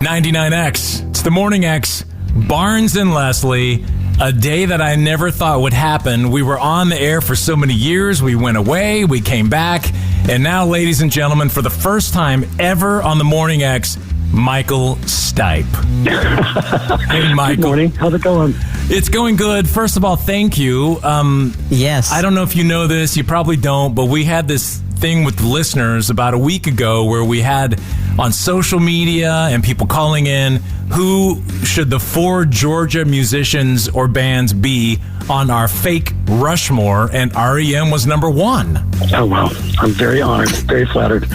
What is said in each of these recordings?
99X. It's the Morning X. Barnes and Leslie. A day that I never thought would happen. We were on the air for so many years. We went away. We came back. And now, ladies and gentlemen, for the first time ever on the Morning X, Michael Stipe. Hey, Michael. Good morning. How's it going? It's going good. First of all, thank you. Yes. I don't know if you know this. You probably don't. But we had this thing with listeners about a week ago where we had on social media and people calling in, who should the 4 Georgia musicians or bands be on our fake Rushmore, and REM was number 1. Oh, wow. I'm very honored, very flattered.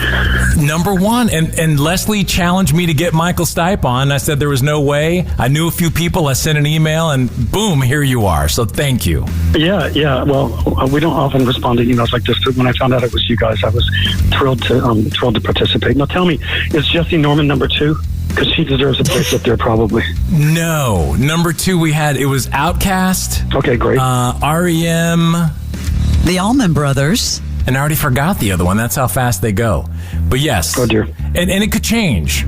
Number 1. And Leslie challenged me to get Michael Stipe on. I said there was no way. I knew a few people. I sent an email, and boom, here you are. So thank you. Yeah. Well, we don't often respond to emails like this, but when I found out it was you guys, I was thrilled to participate. Now tell me, is Jessie Norman number 2? Because she deserves a place up there, probably. No. Number 2, it was Outkast. Okay, great. REM. The Allman Brothers. And I already forgot the other one. That's how fast they go. But yes. Oh, dear. And it could change.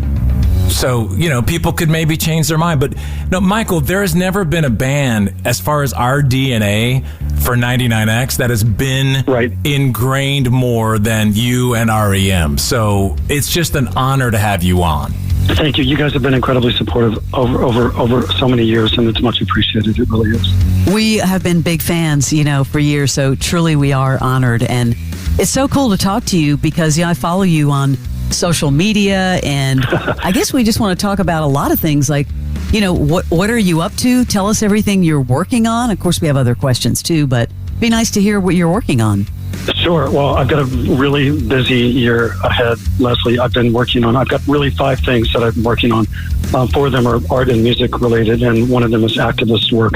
So, people could maybe change their mind. But no, Michael, there has never been a band, as far as our DNA for 99X, that has been ingrained more than you and REM. So it's just an honor to have you on. Thank you. You guys have been incredibly supportive over so many years, and it's much appreciated. It really is. We have been big fans, for years, so truly we are honored. And it's so cool to talk to you because, I follow you on social media, and I guess we just want to talk about a lot of things like, what are you up to? Tell us everything you're working on. Of course, we have other questions too, but it'd be nice to hear what you're working on. Sure. Well, I've got a really busy year ahead, Leslie. I've got really 5 things that I've been working on. 4 of them are art and music related, and one of them is activist work.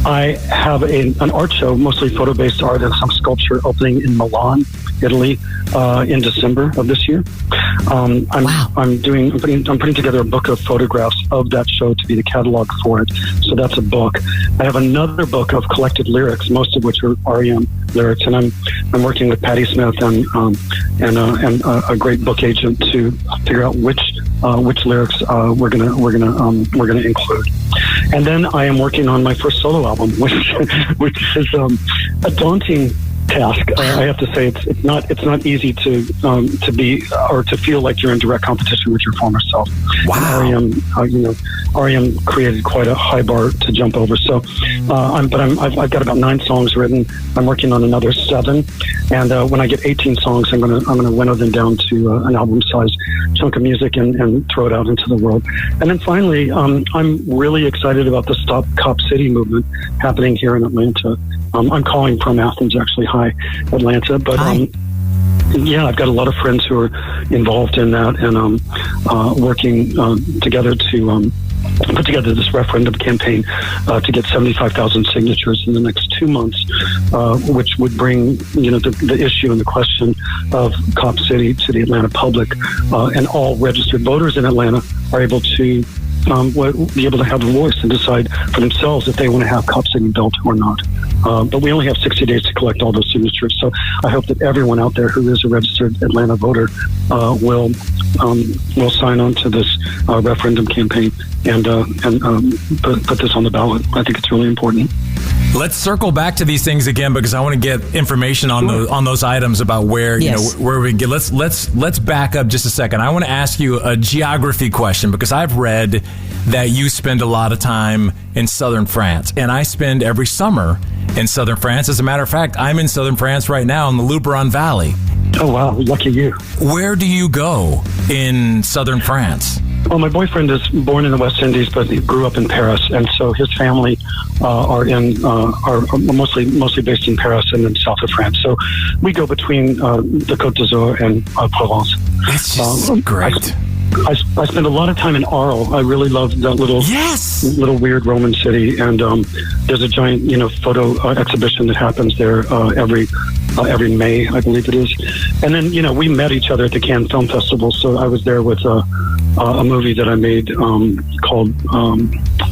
I have an art show, mostly photo-based art and some sculpture, opening in Milan, Italy, in December of this year. I'm putting together a book of photographs of that show to be the catalog for it. So that's a book. I have another book of collected lyrics, most of which are REM lyrics, and I'm working with Patti Smith and a great book agent to figure out which lyrics we're gonna include. And then I am working on my first solo album, which is a daunting task. I have to say it's not easy to be or to feel like you're in direct competition with your former self. Wow. REM created quite a high bar to jump over. So, I've got about 9 songs written. I'm working on another 7, and when I get 18 songs, I'm gonna winnow them down to an album-sized chunk of music and throw it out into the world. And then finally, I'm really excited about the Stop Cop City movement happening here in Atlanta. I'm calling from Athens, actually. Hi, Atlanta. But I've got a lot of friends who are involved in that and working together to put together this referendum campaign to get 75,000 signatures in the next 2 months, which would bring the issue and the question of Cop City to the Atlanta public, and all registered voters in Atlanta are able to be able to have a voice and decide for themselves if they want to have Cop City built or not. But we only have 60 days to collect all those signatures. So I hope that everyone out there who is a registered Atlanta voter will sign on to this referendum campaign and put this on the ballot. I think it's really important. Let's circle back to these things again because I want to get information on those items about where where we get. Let's back up just a second. I want to ask you a geography question because I've read that you spend a lot of time in southern France, and I spend every summer in southern France. As a matter of fact, I'm in southern France right now in the Luberon Valley. Oh wow, lucky you. Where do you go in southern France? Well, my boyfriend is born in the West Indies, but he grew up in Paris, and so his family are mostly based in Paris and in south of France. So we go between the Côte d'Azur and Provence. It's just great. I spend a lot of time in Arles. I really love that little weird Roman city, and there's a giant photo exhibition that happens there every every May, I believe it is. And then, we met each other at the Cannes Film Festival. So I was there with a movie that I made called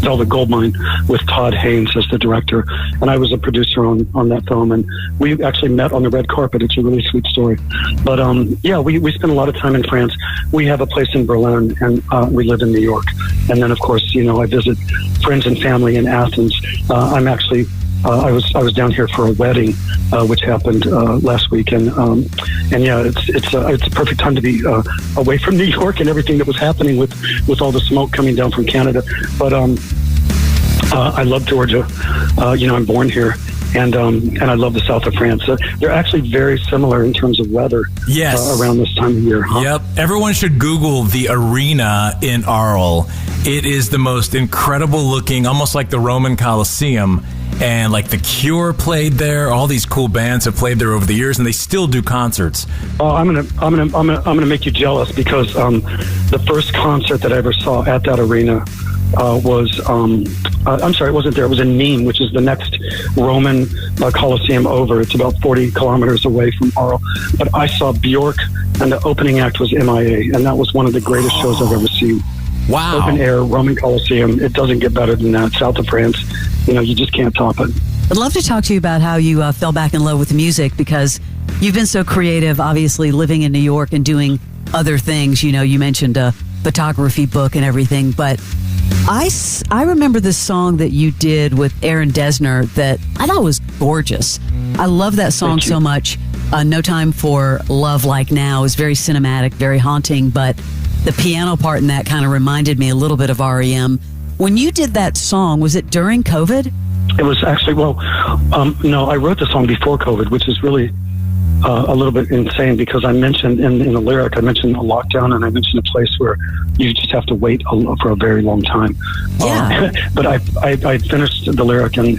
Velvet Goldmine with Todd Haynes as the director. And I was a producer on that film. And we actually met on the red carpet. It's a really sweet story. But we spent a lot of time in France. We have a place in Berlin, and we live in New York. And then, of course, I visit friends and family in Athens. I'm actually I was down here for a wedding, which happened last week, and it's a perfect time to be away from New York and everything that was happening with all the smoke coming down from Canada. But I love Georgia. I'm born here. And I love the south of France. They're actually very similar in terms of weather. Yes. Around this time of year. Huh? Yep. Everyone should Google the arena in Arles. It is the most incredible looking, almost like the Roman Colosseum. And like The Cure played there. All these cool bands have played there over the years, and they still do concerts. Oh, I'm gonna make you jealous because the first concert that I ever saw at that arena was I'm sorry, it wasn't there. It was in Nîmes, which is the next Roman Colosseum over. It's about 40 kilometers away from Arles. But I saw Bjork, and the opening act was MIA, and that was one of the greatest shows I've ever seen. Wow. Open air, Roman Colosseum. It doesn't get better than that. South of France, you just can't top it. I'd love to talk to you about how you fell back in love with music, because you've been so creative, obviously living in New York and doing other things. You mentioned a photography book and everything, but I remember this song that you did with Aaron Dessner that I thought was gorgeous. I love that song so much. No Time for Love Like Now is very cinematic, very haunting, but the piano part in that kind of reminded me a little bit of REM. When you did that song, was it during COVID? It was actually, no, I wrote the song before COVID, which is really a little bit insane because I mentioned in the lyric, I mentioned a lockdown, and I mentioned a place where you just have to wait for a very long time. Yeah. But I finished the lyric and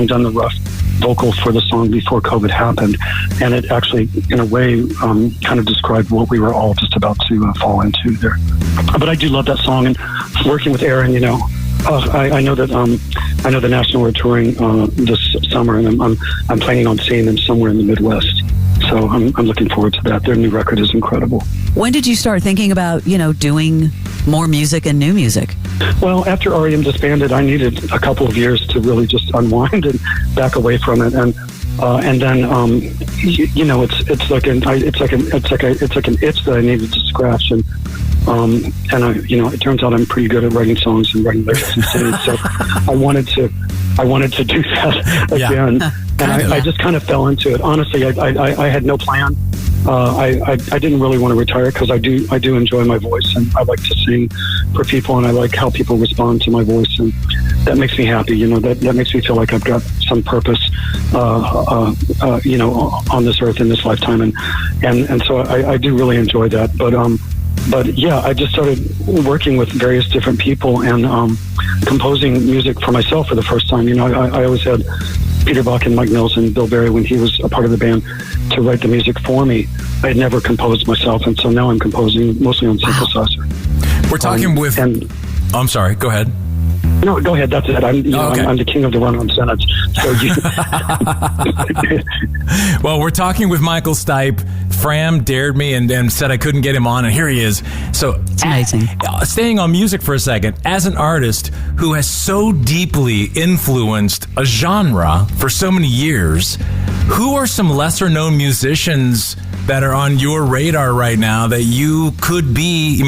done the rough vocal for the song before COVID happened, and it actually, in a way, kind of described what we were all just about to fall into there. But I do love that song, and working with Aaron, I know that I know the National are touring this summer, and I'm planning on seeing them somewhere in the Midwest. So I'm looking forward to that. Their new record is incredible. When did you start thinking about, doing more music and new music? Well, after REM disbanded, I needed a couple of years to really just unwind and back away from it, and then it's like an itch that I needed to scratch, and it turns out I'm pretty good at writing songs and writing lyrics and singing. So I wanted to do that again. Yeah. And I just kind of fell into it. Honestly, I had no plan. I didn't really want to retire because I do enjoy my voice, and I like to sing for people, and I like how people respond to my voice, and that makes me happy. That makes me feel like I've got some purpose, on this earth in this lifetime, and so I do really enjoy that. But yeah, I just started working with various different people and composing music for myself for the first time. I always had Peter Buck and Mike Mills and Bill Berry, when he was a part of the band, to write the music for me. I had never composed myself, and so now I'm composing mostly on synthesizer. We're talking with... I'm sorry, go ahead. No, go ahead. That's it. I'm the king of the run-on sentence. So Well, we're talking with Michael Stipe. Fram dared me and said I couldn't get him on, and here he is. So it's amazing. Staying on music for a second, as an artist who has so deeply influenced a genre for so many years, who are some lesser-known musicians that are on your radar right now that you could be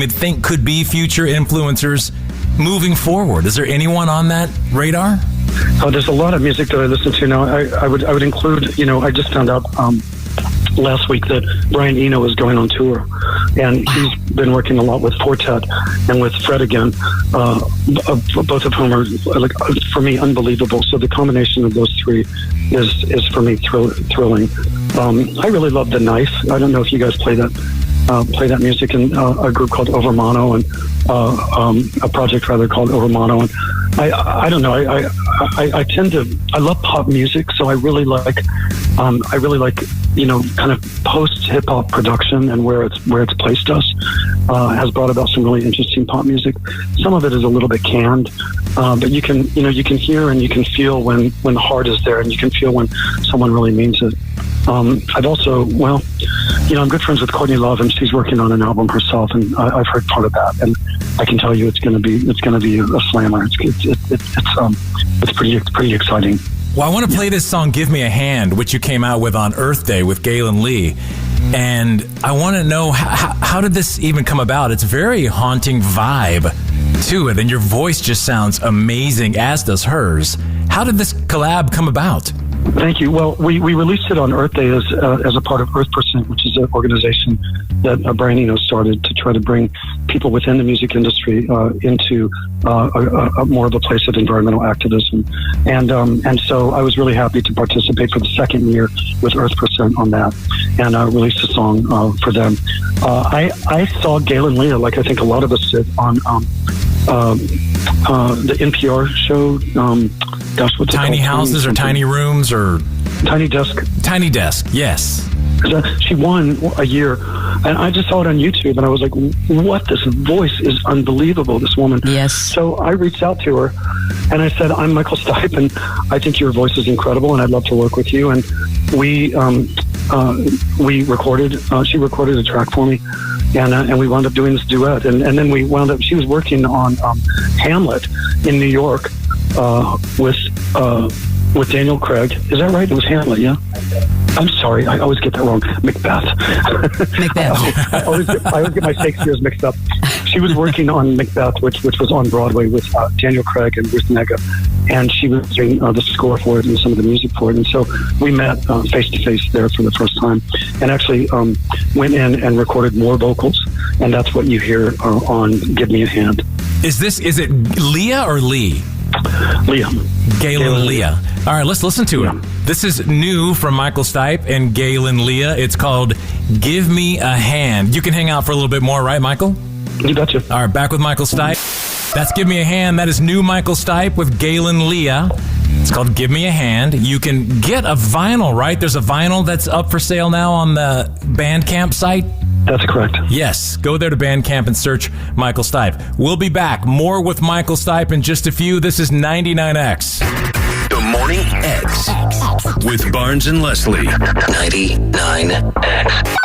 future influencers moving forward? Is there anyone on that radar? There's a lot of music that I listen to now. I would include, I just found out last week that Brian Eno is going on tour, and he's been working a lot with Fortet and with Fred again, both of whom are, for me, unbelievable. So the combination of those three is for me thrilling. I really love The Knife. I don't know if you guys play that play that music in a group called Over Mono, and a project rather called Over Mono. And I don't know. I tend to, I love pop music, so I really like kind of post hip hop production, and where it's placed us has brought about some really interesting pop music. Some of it is a little bit canned, but you can hear and you can feel when the heart is there, and you can feel when someone really means it. I've also, I'm good friends with Courtney Love, and she's working on an album herself, and I've heard part of that, and I can tell you it's going to be a slammer. It's pretty exciting. Well, I want to play this song, Give Me a Hand, which you came out with on Earth Day with Galen Lee. And I want to know, how did this even come about? It's a very haunting vibe to it, and your voice just sounds amazing, as does hers. How did this collab come about? Thank you. Well, we released it on Earth Day as a part of Earth Percent, which is an organization that Brian Eno started to try to bring people within the music industry into a more of a place of environmental activism. And so I was really happy to participate for the second year with Earth Percent on that, and released a song for them. I saw Galen Lee, like I think a lot of us did, on the NPR show. What's Tiny Houses or Tiny Rooms or Tiny Desk? Tiny Desk, yes. She won a year, and I just saw it on YouTube, and I was like, what? This voice is unbelievable, this woman. Yes. So I reached out to her, and I said, I'm Michael Stipe, and I think your voice is incredible, and I'd love to work with you. And we recorded, she recorded a track for me, and we wound up doing this duet. And then we wound up, she was working on Hamlet in New York with Daniel Craig. Is that right? It was Hamlet, yeah? I'm sorry, I always get that wrong. Macbeth. I always get my Shakespeare's mixed up. She was working on Macbeth, which was on Broadway with Daniel Craig and Ruth Negga, and she was doing the score for it and some of the music for it. And so we met face to face there for the first time, and actually went in and recorded more vocals, and that's what you hear on "Give Me a Hand." Is it Leah or Lee? Leah. Galen Leah. All right, let's listen to it. This is new from Michael Stipe and Galen Leah. It's called Give Me a Hand. You can hang out for a little bit more, right, Michael? You betcha. All right, back with Michael Stipe. That's Give Me a Hand. That is new Michael Stipe with Galen Leah. It's called Give Me a Hand. You can get a vinyl, right? There's a vinyl that's up for sale now on the Bandcamp site. That's correct. Yes. Go there to Bandcamp and search Michael Stipe. We'll be back. More with Michael Stipe in just a few. This is 99X. The Morning X with Barnes and Leslie. 99X.